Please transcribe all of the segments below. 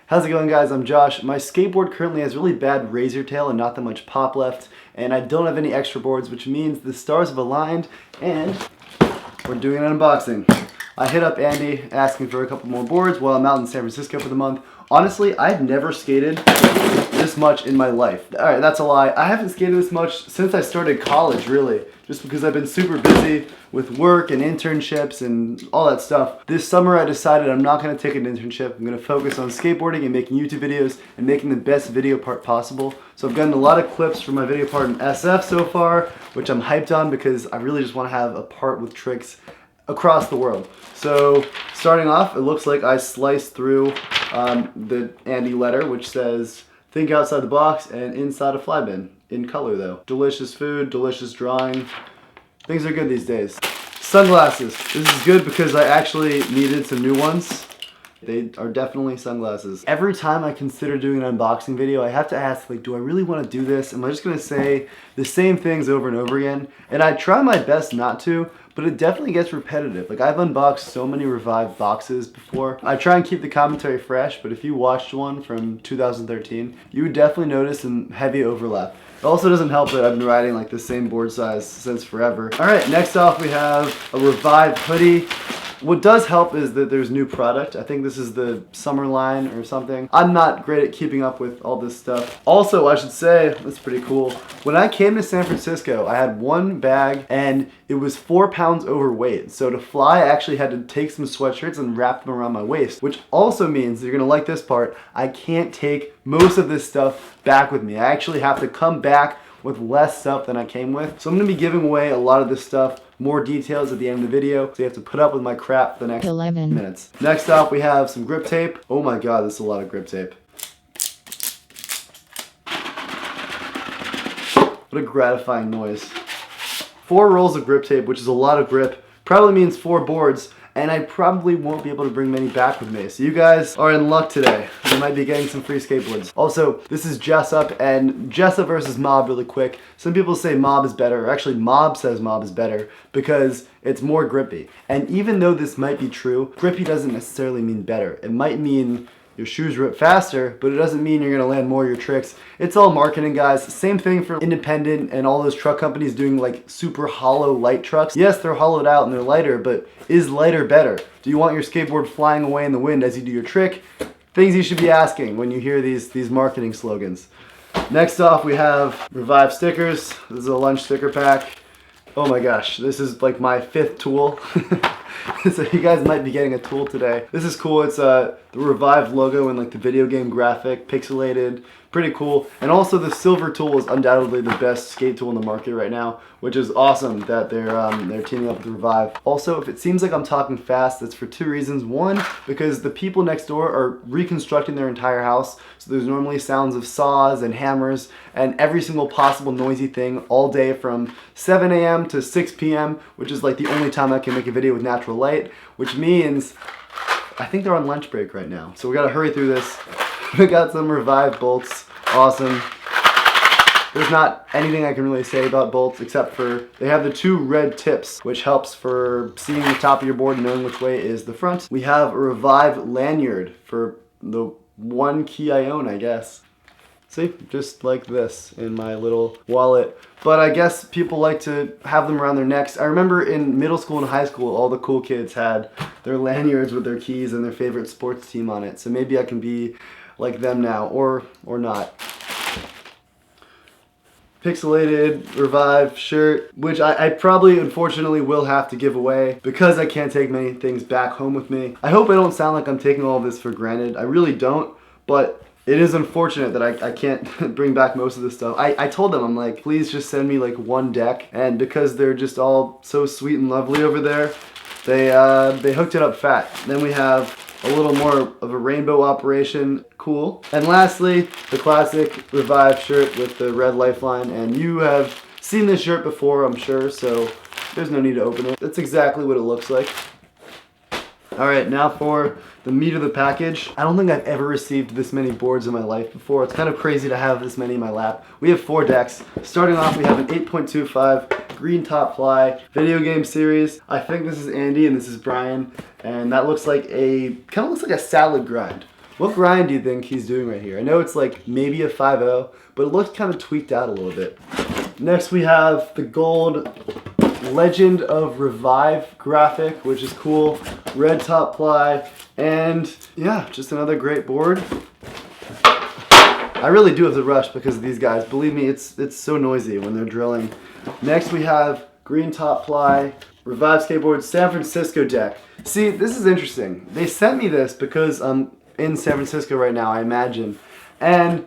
How's it going, guys? I'm Josh. My skateboard currently has really bad razor tail and not that much pop left, and I don't have any extra boards, which means the stars have aligned and we're doing an unboxing. I hit up Andy asking for a couple more boards while I'm out in San Francisco for the month. Honestly, I've never skated this much in my life. Alright, that's a lie. I haven't skated this much since I started college, really. Just because I've been super busy with work and internships and all that stuff. This summer I decided I'm not going to take an internship. I'm going to focus on skateboarding and making YouTube videos and making the best video part possible. So I've gotten a lot of clips from my video part in SF so far, which I'm hyped on because I really just want to have a part with tricks across the world. So starting off, it looks like I sliced through the Andy letter, which says think outside the box and inside a fly bin, in color though. Delicious food, delicious drawing. Things are good these days. Sunglasses. This is good because I actually needed some new ones. They are definitely sunglasses. Every time I consider doing an unboxing video, I have to ask, like, do I really want to do this? Am I just going to say the same things over and over again? And I try my best not to, but it definitely gets repetitive. Like, I've unboxed so many Revive boxes before. I try and keep the commentary fresh, but if you watched one from 2013, you would definitely notice some heavy overlap. It also doesn't help that I've been riding like the same board size since forever. All right, next off we have a Revive hoodie. What does help is that there's new product. I think this is the summer line or something. I'm not great at keeping up with all this stuff. Also, I should say, that's pretty cool. When I came to San Francisco, I had one bag and it was 4 pounds overweight. So to fly, I actually had to take some sweatshirts and wrap them around my waist, which also means, you're gonna like this part, I can't take most of this stuff back with me. I actually have to come back with less stuff than I came with. So I'm gonna be giving away a lot of this stuff, more details at the end of the video, so you have to put up with my crap for the next 11 minutes. Next up, we have some grip tape. Oh my god, this is a lot of grip tape. What a gratifying noise. 4 rolls of grip tape, which is a lot of grip, probably means 4 boards, and I probably won't be able to bring many back with me. So you guys are in luck today. You might be getting some free skateboards. Also, this is Jessup, and Jessup versus Mob really quick. Some people say Mob is better, or actually Mob says Mob is better because it's more grippy. And even though this might be true, grippy doesn't necessarily mean better. It might mean your shoes rip faster, but it doesn't mean you're gonna land more of your tricks. It's all marketing, guys. Same thing for independent and all those truck companies doing like super hollow light trucks. Yes, they're hollowed out and they're lighter, but is lighter better? Do you want your skateboard flying away in the wind as you do your trick? Things you should be asking when you hear these marketing slogans. Next off, we have Revive stickers. This is a lunch sticker pack. Oh my gosh, this is like my 5th tool. So you guys might be getting a tool today. This is cool. It's the Revive logo and like the video game graphic, pixelated, pretty cool. And also the silver tool is undoubtedly the best skate tool in the market right now, which is awesome that they're teaming up with Revive. Also, if it seems like I'm talking fast, that's for 2 reasons. One, because the people next door are reconstructing their entire house, so there's normally sounds of saws and hammers and every single possible noisy thing all day from 7 a.m. to 6 p.m., which is like the only time I can make a video with natural light, which means I think they're on lunch break right now. So we gotta hurry through this. We got some Revive bolts. Awesome. There's not anything I can really say about bolts except for they have the 2 red tips, which helps for seeing the top of your board and knowing which way is the front. We have a Revive Lanyard for the one key I own, I guess. See, just like this in my little wallet. But I guess people like to have them around their necks. I remember in middle school and high school, all the cool kids had their lanyards with their keys and their favorite sports team on it. So maybe I can be like them now, or not. Pixelated Revive shirt, which I probably unfortunately will have to give away because I can't take many things back home with me. I hope I don't sound like I'm taking all of this for granted. I really don't, but it is unfortunate that I can't bring back most of this stuff. I told them, I'm like, please just send me like 1 deck, and because they're just all so sweet and lovely over there, they hooked it up fat. Then we have a little more of a rainbow operation. Cool. And lastly, the classic Revive shirt with the red lifeline, and you have seen this shirt before, I'm sure, so there's no need to open it. That's exactly what it looks like. Alright, now for the meat of the package. I don't think I've ever received this many boards in my life before. It's kind of crazy to have this many in my lap. We have 4 decks. Starting off, we have an 8.25 green top ply video game series. I think this is Andy and this is Brian, and that looks like kind of looks like a salad grind. What grind do you think he's doing right here? I know it's like maybe a 5.0, but it looks kind of tweaked out a little bit. Next we have the gold Legend of Revive graphic, which is cool. Red top ply, and yeah, just another great board. I really do have to rush because of these guys. Believe me, it's so noisy when they're drilling. Next we have green top ply, Revive Skateboards, San Francisco deck. See, this is interesting. They sent me this because I'm in San Francisco right now, I imagine. And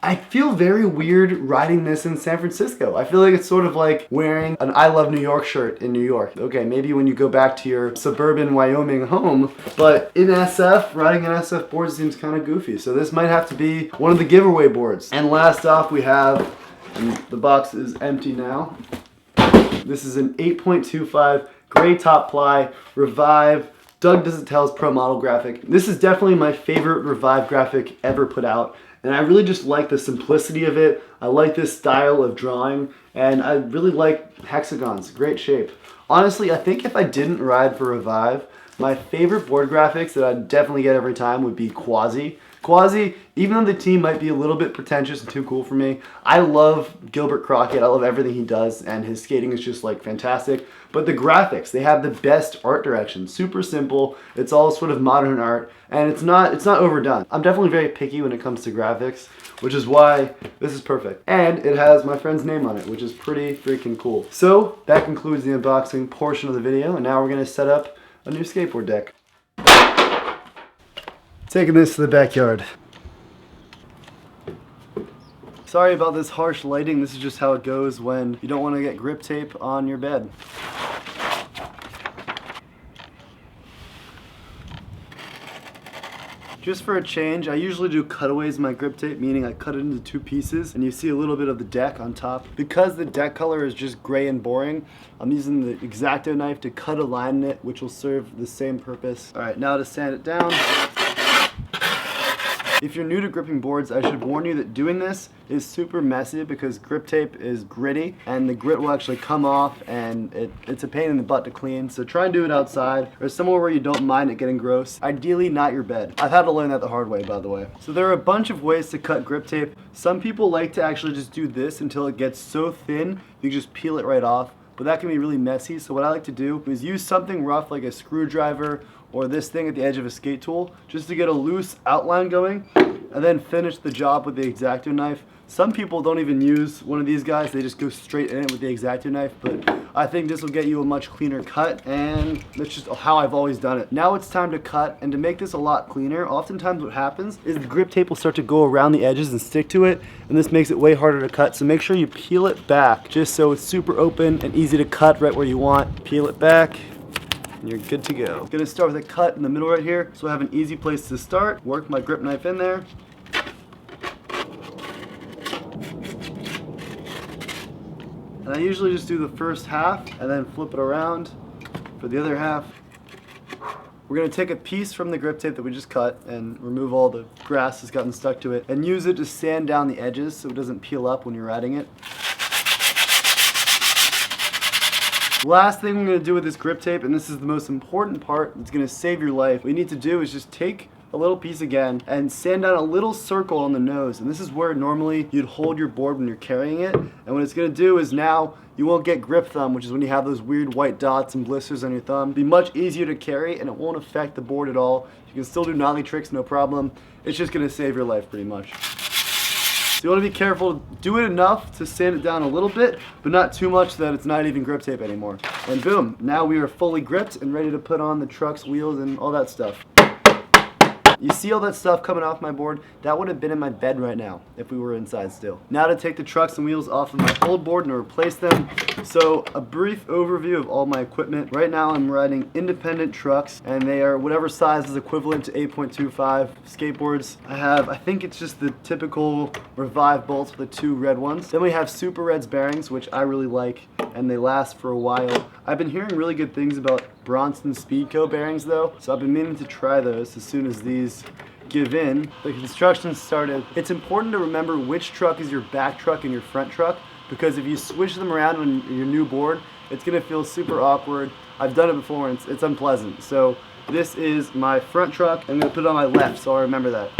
I feel very weird riding this in San Francisco. I feel like it's sort of like wearing an I Love New York shirt in New York. Okay, maybe when you go back to your suburban Wyoming home, but in SF, riding an SF board seems kind of goofy. So this might have to be one of the giveaway boards. And last off we have, and the box is empty now, this is an 8.25 gray top ply, Revive, Doug Doesn't Tell's Pro Model graphic. This is definitely my favorite Revive graphic ever put out. And I really just like the simplicity of it. I like this style of drawing, and I really like hexagons, great shape. Honestly, I think if I didn't ride for Revive, my favorite board graphics that I'd definitely get every time would be Quasi. Quasi, even though the team might be a little bit pretentious and too cool for me, I love Gilbert Crockett. I love everything he does, and his skating is just like fantastic. But the graphics, they have the best art direction. Super simple. It's all sort of modern art, and it's not overdone. I'm definitely very picky when it comes to graphics, which is why this is perfect. And it has my friend's name on it, which is pretty freaking cool. So that concludes the unboxing portion of the video, and now we're gonna set up a new skateboard deck. Taking this to the backyard. Sorry about this harsh lighting. This is just how it goes when you don't want to get grip tape on your bed. Just for a change, I usually do cutaways in my grip tape, meaning I cut it into two pieces and you see a little bit of the deck on top. Because the deck color is just gray and boring, I'm using the X-Acto knife to cut a line in it, which will serve the same purpose. All right, now to sand it down. If you're new to gripping boards, I should warn you that doing this is super messy because grip tape is gritty and the grit will actually come off, and it's a pain in the butt to clean. So try and do it outside or somewhere where you don't mind it getting gross. Ideally not your bed. I've had to learn that the hard way, by the way. So there are a bunch of ways to cut grip tape. Some people like to actually just do this until it gets so thin you can just peel it right off, but that can be really messy. So what I like to do is use something rough like a screwdriver or this thing at the edge of a skate tool just to get a loose outline going, and then finish the job with the X-Acto knife. Some people don't even use one of these guys, they just go straight in it with the X-Acto knife, but I think this will get you a much cleaner cut, and that's just how I've always done it. Now it's time to cut, and to make this a lot cleaner, oftentimes what happens is the grip tape will start to go around the edges and stick to it, and this makes it way harder to cut, so make sure you peel it back just so it's super open and easy to cut right where you want. Peel it back, and you're good to go. I'm gonna start with a cut in the middle right here, so I have an easy place to start. Work my grip knife in there. And I usually just do the first half and then flip it around for the other half. We're gonna take a piece from the grip tape that we just cut and remove all the grass that's gotten stuck to it and use it to sand down the edges so it doesn't peel up when you're riding it. Last thing we're going to do with this grip tape, and this is the most important part that's going to save your life, what you need to do is just take a little piece again and sand down a little circle on the nose. And this is where normally you'd hold your board when you're carrying it. And what it's going to do is now you won't get grip thumb, which is when you have those weird white dots and blisters on your thumb. It'll be much easier to carry and it won't affect the board at all. You can still do nollie tricks, no problem. It's just going to save your life pretty much. So you want to be careful, do it enough to sand it down a little bit, but not too much that it's not even grip tape anymore. And boom, now we are fully gripped and ready to put on the truck's wheels and all that stuff. You see all that stuff coming off my board? That would have been in my bed right now if we were inside still. Now to take the trucks and wheels off of my old board and replace them. So a brief overview of all my equipment. Right now I'm riding independent trucks and they are whatever size is equivalent to 8.25 skateboards. I think it's just the typical Revive bolts with the two red ones. Then we have Super Reds bearings, which I really like and they last for a while. I've been hearing really good things about Bronson Speedco bearings though, so I've been meaning to try those as soon as these give in. The construction started. It's important to remember which truck is your back truck and your front truck, because if you switch them around on your new board, it's gonna feel super awkward. I've done it before and it's unpleasant. So This is my front truck. I'm gonna put it on my left, so I'll remember that.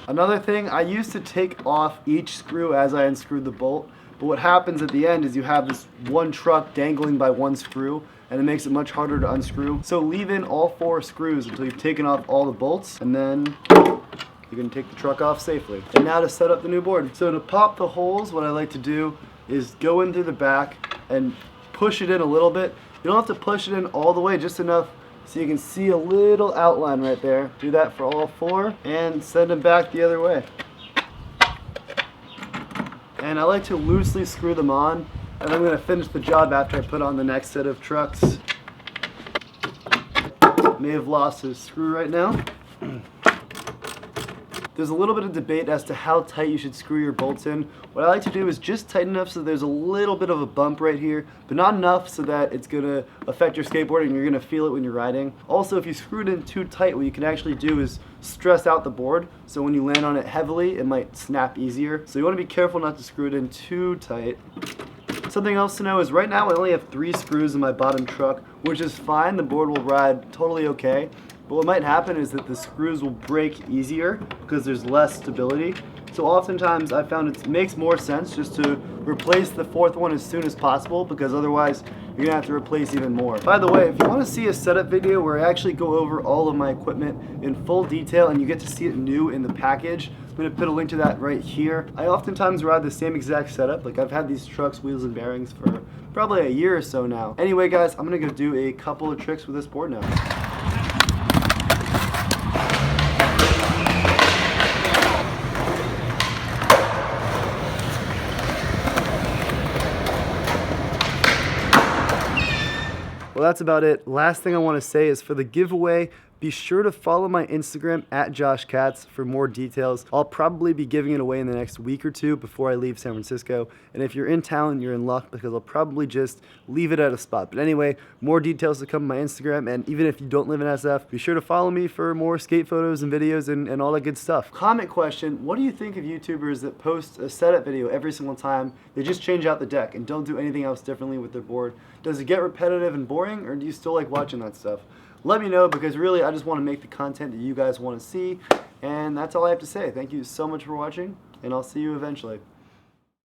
Another thing, I used to take off each screw as I unscrewed the bolt, but what happens at the end is you have this one truck dangling by one screw, and it makes it much harder to unscrew. So leave in all 4 screws until you've taken off all the bolts, and then you can take the truck off safely. And now to set up the new board. So to pop the holes, what I like to do is go in through the back and push it in a little bit. You don't have to push it in all the way, just enough so you can see a little outline right there. Do that for all 4 and send them back the other way. And I like to loosely screw them on, and I'm going to finish the job after I put on the next set of trucks. May have lost his screw right now. There's a little bit of debate as to how tight you should screw your bolts in. What I like to do is just tighten enough so there's a little bit of a bump right here, but not enough so that it's going to affect your skateboard and you're going to feel it when you're riding. Also, if you screw it in too tight, what you can actually do is stress out the board, so when you land on it heavily, it might snap easier. So you want to be careful not to screw it in too tight. Something else to know is right now I only have 3 screws in my bottom truck, which is fine. The board will ride totally okay. But what might happen is that the screws will break easier because there's less stability. So oftentimes I found it makes more sense just to replace the 4th one as soon as possible, because otherwise you're gonna have to replace even more. By the way, if you want to see a setup video where I actually go over all of my equipment in full detail and you get to see it new in the package, I'm gonna put a link to that right here. I oftentimes ride the same exact setup. Like, I've had these trucks, wheels, and bearings for probably a year or so now. Anyway guys, I'm gonna go do a couple of tricks with this board now. Well, that's about it. Last thing I want to say is for the giveaway, be sure to follow my Instagram at Josh Katz for more details. I'll probably be giving it away in the next week or 2 before I leave San Francisco. And if you're in town, you're in luck, because I'll probably just leave it at a spot. But anyway, more details to come on my Instagram. And even if you don't live in SF, be sure to follow me for more skate photos and videos and all that good stuff. Comment question: what do you think of YouTubers that post a setup video every single time? They just change out the deck and don't do anything else differently with their board. Does it get repetitive and boring, or do you still like watching that stuff? Let me know, because really I just want to make the content that you guys want to see, and that's all I have to say. Thank you so much for watching, and I'll see you eventually.